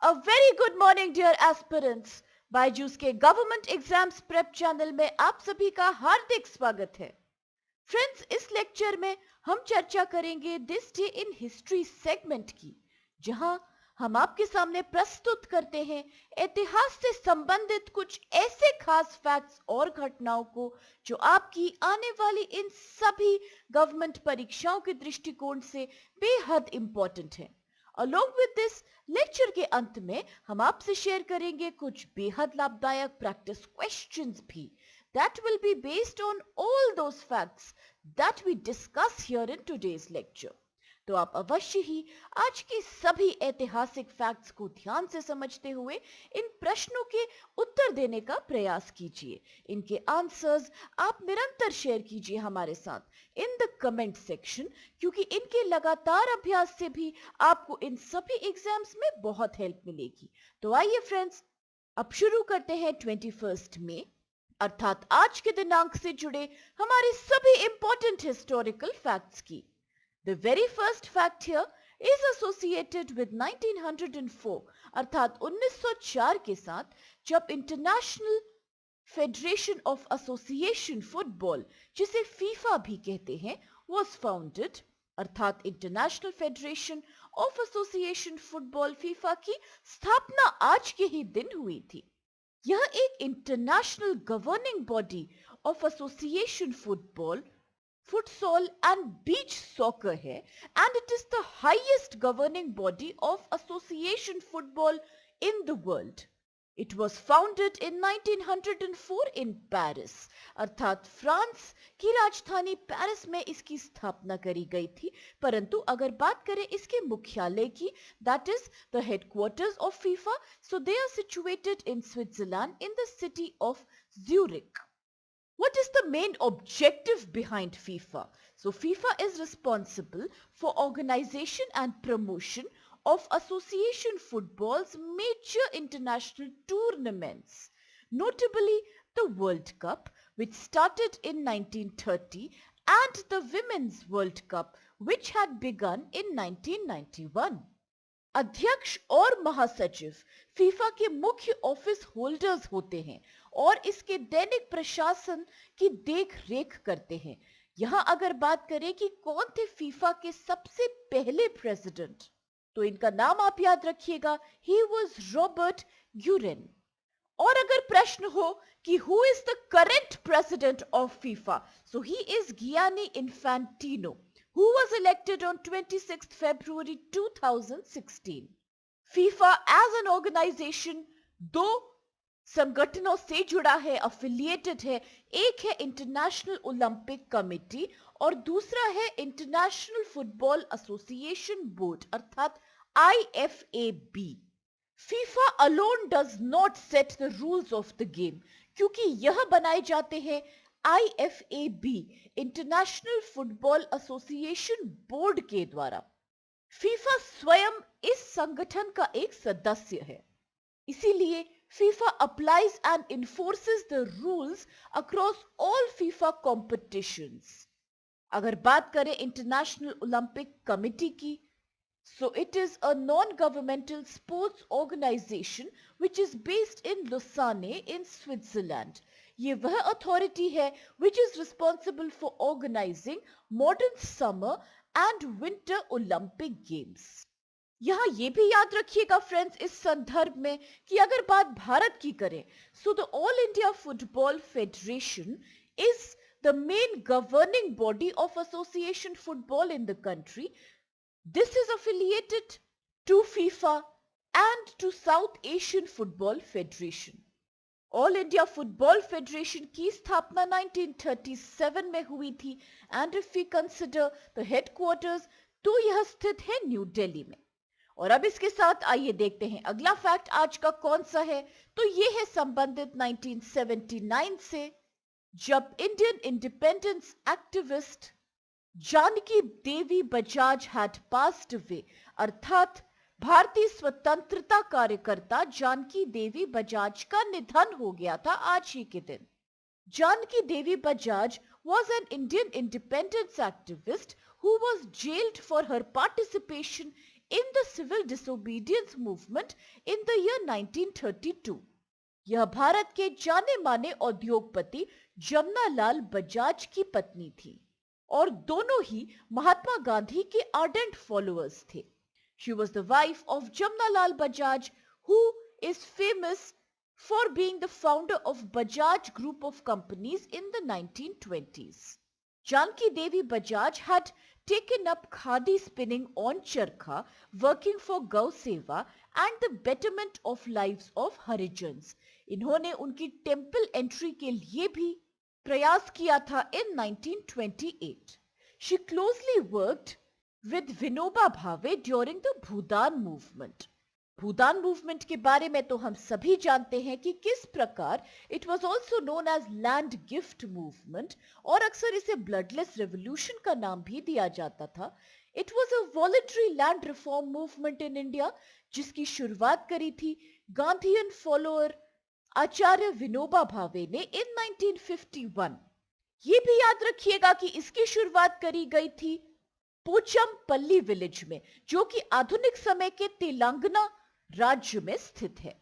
A very good morning dear aspirants. Byju's के government exams prep channel में आप सभी का हार्दिक स्वागत है. फ्रेंड्स, इस लेक्चर में हम चर्चा करेंगे this day in history segment की, जहां हम आपके सामने प्रस्तुत करते हैं इतिहास से संबंधित कुछ ऐसे खास फैक्ट्स और घटनाओं को जो आपकी आने वाली इन सभी गवर्नमेंट परीक्षाओं के दृष्टिकोण से बेहद इंपॉर्टेंट है. Along with this, लेक्चर के अंत में हम आपसे शेयर करेंगे कुछ बेहद लाभदायक प्रैक्टिस क्वेश्चंस भी that will be based on all those facts that we discuss here in today's lecture. तो आप अवश्य ही आज के सभी ऐतिहासिक फैक्ट्स को ध्यान से समझते हुए इन प्रश्नों के उत्तर देने का प्रयास कीजिए. इनके आंसर्स आप निरंतर शेयर कीजिए हमारे साथ इन द कमेंट सेक्शन, क्योंकि इनके लगातार अभ्यास से भी आपको इन सभी एग्जाम्स में बहुत हेल्प मिलेगी. तो आइए फ्रेंड्स, अब शुरू करते हैं 21 मई अर्थात आज के दिनांक से जुड़े हमारे सभी इंपॉर्टेंट हिस्टोरिकल फैक्ट्स की. The very first fact here is associated with 1904 अर्थात 1904 के साथ, जब international federation of association football, जिसे फीफा भी कहते हैं, was founded अर्थात international federation of association football FIFA की स्थापना आज के ही दिन हुई थी. यह एक international governing body of association football, futsal and beach soccer है, and it is the highest governing body of association football in the world. It was founded in 1904 in Paris अर्थात फ्रांस की राजधानी पेरिस में इसकी स्थापना करी गई थी. परंतु अगर बात करें इसके मुख्यालय की, that is the headquarters of FIFA, so they are situated in Switzerland in the city of Zurich. What is the main objective behind FIFA? So FIFA is responsible for organization and promotion of association football's major international tournaments, notably the World Cup, which started in 1930, and the Women's World Cup, which had begun in 1991. अध्यक्ष और महासचिव FIFA के मुख्य office holders होते हैं और इसके दैनिक प्रशासन की देख रेख करते हैं. यहां अगर बात करें कि कौन थे फीफा के सबसे पहले प्रेसिडेंट, तो इनका नाम आप याद रखिएगा, ही वाज रॉबर्ट ग्यूरेन. और अगर प्रश्न हो कि who is the current president of FIFA, so he is Gianni Infantino, who was elected on 26th February 2016. FIFA as an organization दो संगठनों से जुड़ा है, affiliated है. एक है इंटरनेशनल ओलंपिक कमेटी और दूसरा है इंटरनेशनल फुटबॉल एसोसिएशन बोर्ड अर्थात IFAB. FIFA alone does not set the rules of the game, क्योंकि यह बनाए जाते हैं IFAB international football association board के द्वारा. फीफा स्वयं इस संगठन का एक सदस्य है, इसीलिए FIFA applies and enforces the rules across all FIFA competitions. अगर बात करें इंटरनेशनल ओलंपिक कमेटी की, so it is a non-governmental sports organization which is based in Lausanne in Switzerland. ये वह अथॉरिटी है which is responsible for organizing modern summer and winter Olympic games. यहां ये भी याद रखिएगा फ्रेंड्स इस संदर्भ में कि अगर बात भारत की करें, so the All India Football Federation is the main governing body of association football in the country. This is affiliated to FIFA and to South Asian Football Federation. All India Football Federation की स्थापना 1937 में हुई थी and if we consider the headquarters, तो यह स्थित है new Delhi में. और अब इसके साथ आइए देखते हैं अगला फैक्ट आज का कौन सा है. तो यह है संबंधित 1979 से, जब Indian independence activist Janki Devi Bajaj had passed away अर्थात भारतीय स्वतंत्रता कार्यकर्ता जानकी देवी बजाज का निधन हो गया था आज ही के दिन. Janaki Devi Bajaj was an Indian independence activist who was jailed for her participation in the civil disobedience movement in the year 1932. यह भारत के जाने माने उद्योगपति जमनालाल बजाज की पत्नी थी और दोनों ही महात्मा गांधी के आर्डेंट फॉलोअर्स थे. She was the wife of Jamnalal Bajaj, who is famous for being the founder of Bajaj Group of companies in the 1920s. Janki Devi Bajaj had taken up khadi spinning on Charkha, working for Gau Seva and the betterment of lives of Harijans. इन्होंने उनकी temple entry के लिए भी प्रयास किया था in 1928. She closely worked with Vinoba Bhave during the Bhudan movement. Bhoodan movement के बारे में तो हम सभी जानते हैं कि किस प्रकार it was also known as land gift movement और अक्सर इसे ब्लडलेस रेवोल्यूशन का नाम भी दिया जाता था. It was a voluntary land reform movement in India जिसकी शुरुआत करी थी गांधीयन फॉलोअर आचार्य विनोबा भावे ने इन 1951. ये भी याद रखिएगा कि इसकी शुरुआत करी गई थी पोचमपल्ली विलेज में जो कि आधुनिक समय के तेलंगाना राज्य में स्थित है.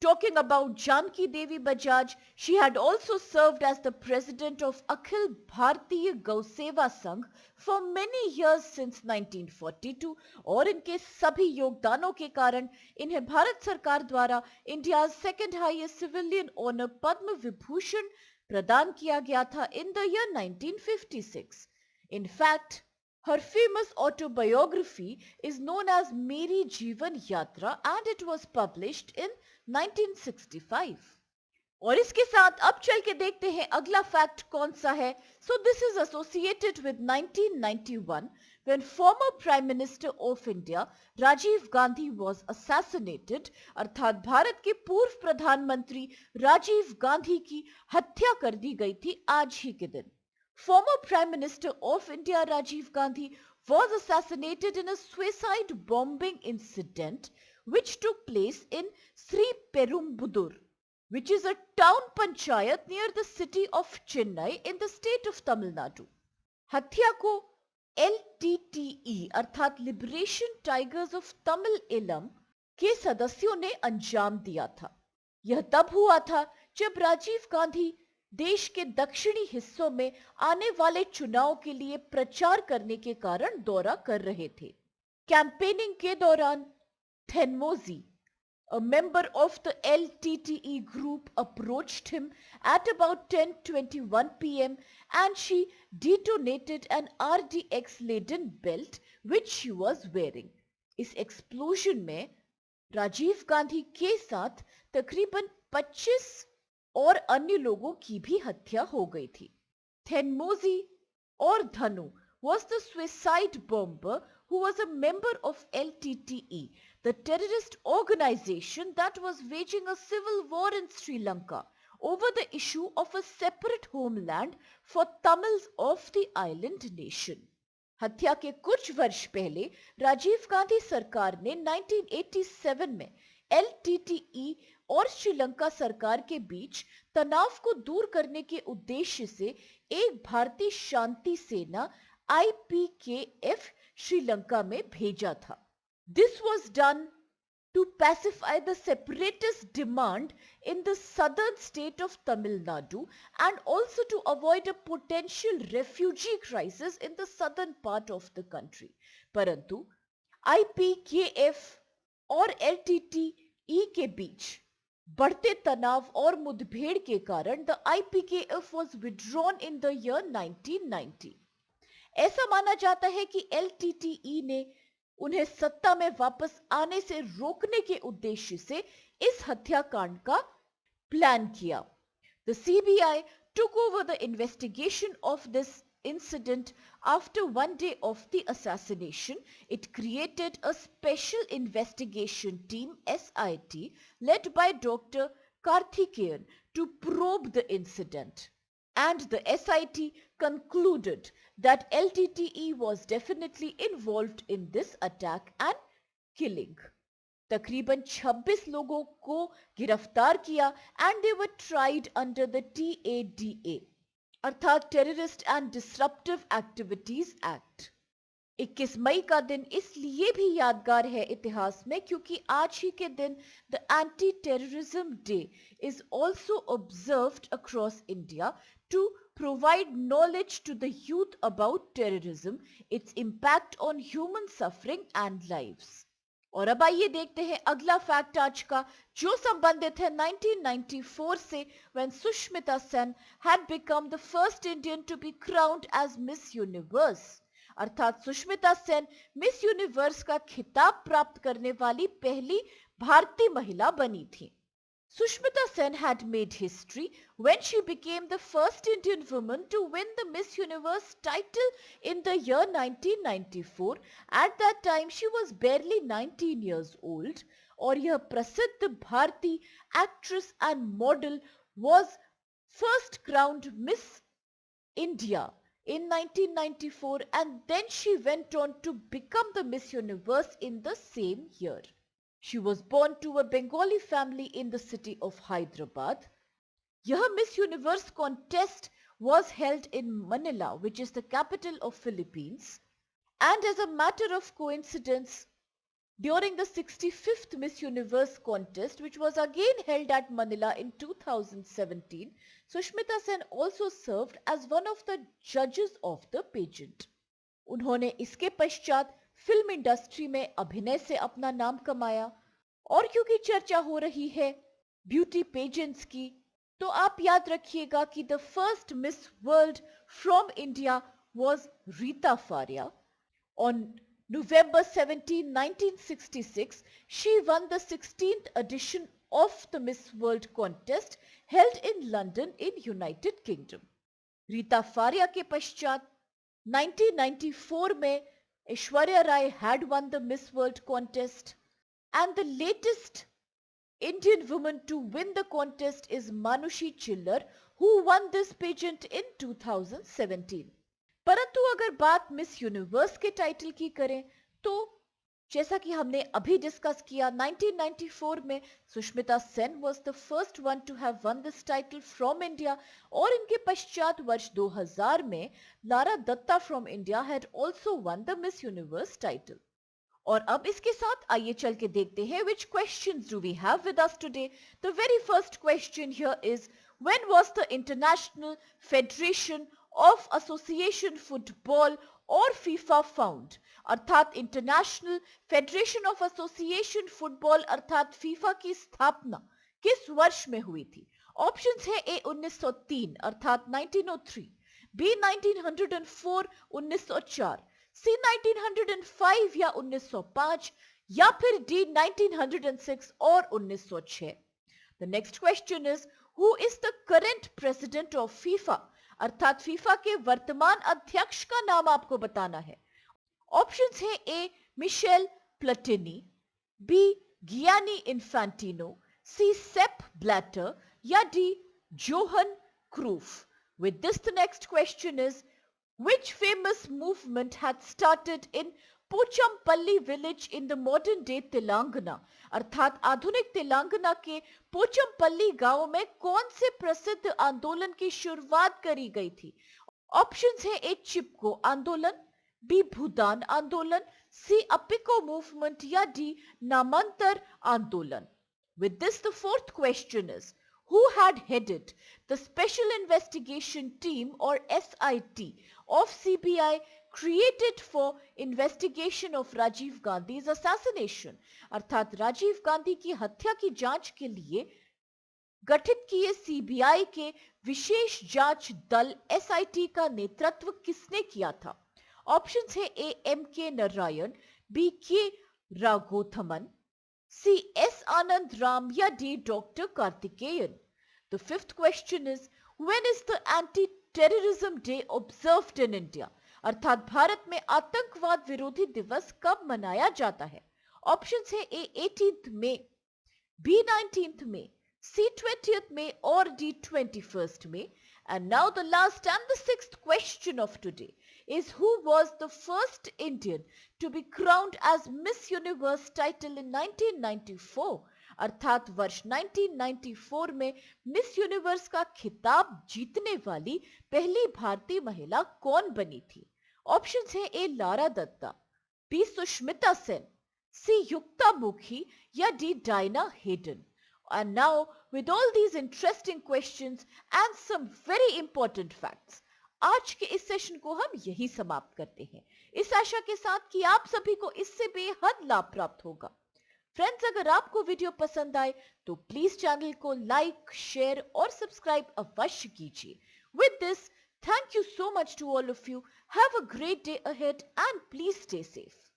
Talking about Janki Devi Bajaj, she had also served as the president of Akhil Bharatiya Gauseva Sangh for many years since 1942 और इनके सभी योगदानों के कारण इन्हें भारत सरकार द्वारा India second highest civilian honour Padma Vibhushan प्रदान किया गया था in the year 1956. In fact, her famous autobiography is known as Meri Jeevan Yatra and it was published in 1965. और इसके साथ अब चल के देखते हैं अगला फैक्ट कौन सा है. So this is associated with 1991 when former Prime Minister of India Rajiv Gandhi was assassinated. अर्थात भारत के पूर्व प्रधानमंत्री राजीव गांधी की हत्या कर दी गई थी आज ही के दिन. Former Prime Minister of India Rajiv Gandhi was assassinated in a suicide bombing incident which took place in Sri Perumbudur, which is a town panchayat near the city of Chennai in the state of Tamil Nadu. हत्या को LTTE अर्थात liberation tigers of Tamil इलम के सदस्यों ने अंजाम दिया था. यह तब हुआ था जब राजीव गांधी देश के दक्षिणी हिस्सों में आने वाले चुनाव के लिए प्रचार करने के कारण दौरा कर रहे थे. कैंपेनिंग के दौरान थेनमोजी, a member of the LTTE group, approached him at about 10:21 p.m. and she detonated an RDX laden belt which she was wearing. इस एक्सप्लोजन में राजीव गांधी के साथ तकरीबन 25 और अन्य लोगों की भी हत्या हो गई थी. थेनमोजी और धनु was the suicide bomber who was a member of LTTE, the terrorist organization that was waging a civil war in Sri Lanka over the issue of a separate homeland for Tamils of the island nation. हत्या के कुछ वर्ष पहले राजीव गांधी सरकार ने 1987 में LTTE और श्रीलंका सरकार के बीच तनाव को दूर करने के उद्देश्य से एक भारतीय शांति सेना IPKF श्रीलंका में भेजा था. This was done to pacify the separatist demand in the southern state of Tamil Nadu and also to avoid a potential refugee crisis in the southern part of the country. परंतु IPKF और LTTE के बीच बढ़ते तनाव और मुठभेड़ के कारण the IPKF was withdrawn in the year 1990. ऐसा माना जाता है कि LTTE ने उन्हें सत्ता में वापस आने से रोकने के उद्देश्य से इस हत्याकांड का प्लान किया. The CBI took over the investigation of this incident after one day of the assassination. It created a special investigation team SIT led by Dr. Karthikeyan to probe the incident. And the SIT concluded that LTTE was definitely involved in this attack and killing. तकरीबन 26 लोगों को गिरफ्तार किया and they were tried under the TADA अर्थात Terrorist and Disruptive Activities Act. 21 मई का दिन इसलिए भी यादगार है इतिहास में क्योंकि आज ही के दिन the anti terrorism day is also observed across India to provide knowledge to the youth about terrorism, its impact on human suffering and lives. और अब आइए देखते हैं अगला फैक्ट आज का जो संबंधित है 1994 से when Sushmita Sen had become the first Indian to be crowned as Miss Universe. अर्थात सुष्मिता सेन मिस यूनिवर्स का खिताब प्राप्त करने वाली पहली भारतीय महिला बनी थी. Sushmita Sen had made history when she became the first Indian woman to win the Miss Universe title in the year 1994. At that time, she was barely 19 years old. और यह प्रसिद्ध भारतीय actress and model was first crowned Miss India in 1994 and then she went on to become the Miss Universe in the same year. She was born to a Bengali family in the city of Hyderabad. यह Miss Universe contest was held in Manila, which is the capital of Philippines. And as a matter of coincidence, during the 65th Miss Universe contest, which was again held at Manila in 2017, Sushmita Sen also served as one of the judges of the pageant. उन्होंने इसके पश्चात film industry में अभिनय से अपना नाम कमाया और क्योंकि चर्चा हो रही है ब्यूटी पेजेंट्स की तो आप याद रखिएगा कि the first miss world from India was Reita Faria. On November 17, 1966, she won the 16th edition of the Miss World contest held in London in United Kingdom. Reita Faria के पश्चात 1994 में Aishwarya Rai had won the Miss World contest and the latest Indian woman to win the contest is Manushi Chillar who won this pageant in 2017. परंतु अगर बात miss universe के title की करें तो जैसा कि हमने अभी डिस्कस किया 1994 में Sushmita Sen was the first one to have won this title from India और इनके पश्चात वर्ष 2000 में Lara Dutta from India had also won the Miss Universe title. और अब इसके साथ आइए चल के देखते हैं which questions do we have with us today. The very first question here is when was the International Federation of Association Football और FIFA फाउंड. अर्थात international federation of association football अर्थात फीफा की स्थापना किस वर्ष में हुई थी. ऑप्शंस है ए 1903 अर्थात 1903, बी 1904 1904, सी 1905 या 1905 या फिर डी 1906 और 1906. The next question is who is the current president of FIFA. अर्थात फीफा के वर्तमान अध्यक्ष का नाम आपको बताना है. ऑप्शंस है A Michel Platini, B Gianni Infantino, C Sepp Blatter या D Johan Cruyff. With this the next question is which famous movement had started in Pochampally village in the modern day Telangana. अर्थात आधुनिक तेलंगाना के पोचमपल्ली गांव में कौन से प्रसिद्ध आंदोलन की शुरुआत करी गई थी. ऑप्शंस है ए चिपको आंदोलन, बी भूदान आंदोलन, सी अपिको मूवमेंट या डी नामांतर आंदोलन. With this the fourth question is who had headed the Special Investigation Team or SIT of CBI created for investigation of Rajiv Gandhi's assassination. अर्थात राजीव गांधी की हत्या की जांच के लिए गठित किए सीबीआई के विशेष जांच दल SIT का नेतृत्व किसने किया था. ऑप्शंस है ए एम के नारायण, बी के राघोथमन, सी एस आनंद राम या D doctor Karthikeyan. The fifth question is when is the anti-terrorism day observed in India. अर्थात भारत में आतंकवाद विरोधी दिवस कब मनाया जाता है. ऑप्शंस है ए 18th मई, बी 19th मई, सी 20th मई और डी 21st मई. And now the last and the sixth question of today is who was the first Indian to be crowned as Miss Universe title in 1994. अर्थात वर्ष 1994 में miss universe का खिताब जीतने वाली पहली भारतीय महिला कौन बनी थी. ऑप्शंस हैं ए लारा दत्ता, बी सुष्मिता सेन, सी युक्ता मुखी या D Diana Hayden. And now, with all these interesting questions and some very important facts, आज के इस सेशन को हम यही समाप्त करते हैं, इस आशा के साथ कि आप सभी को इससे बेहद लाभ प्राप्त होगा. फ्रेंड्स, अगर आपको वीडियो पसंद आए तो प्लीज चैनल को लाइक, शेयर और सब्सक्राइब अवश्य कीजिए. With this, thank you so much to all of you. Have a great day ahead and please stay safe.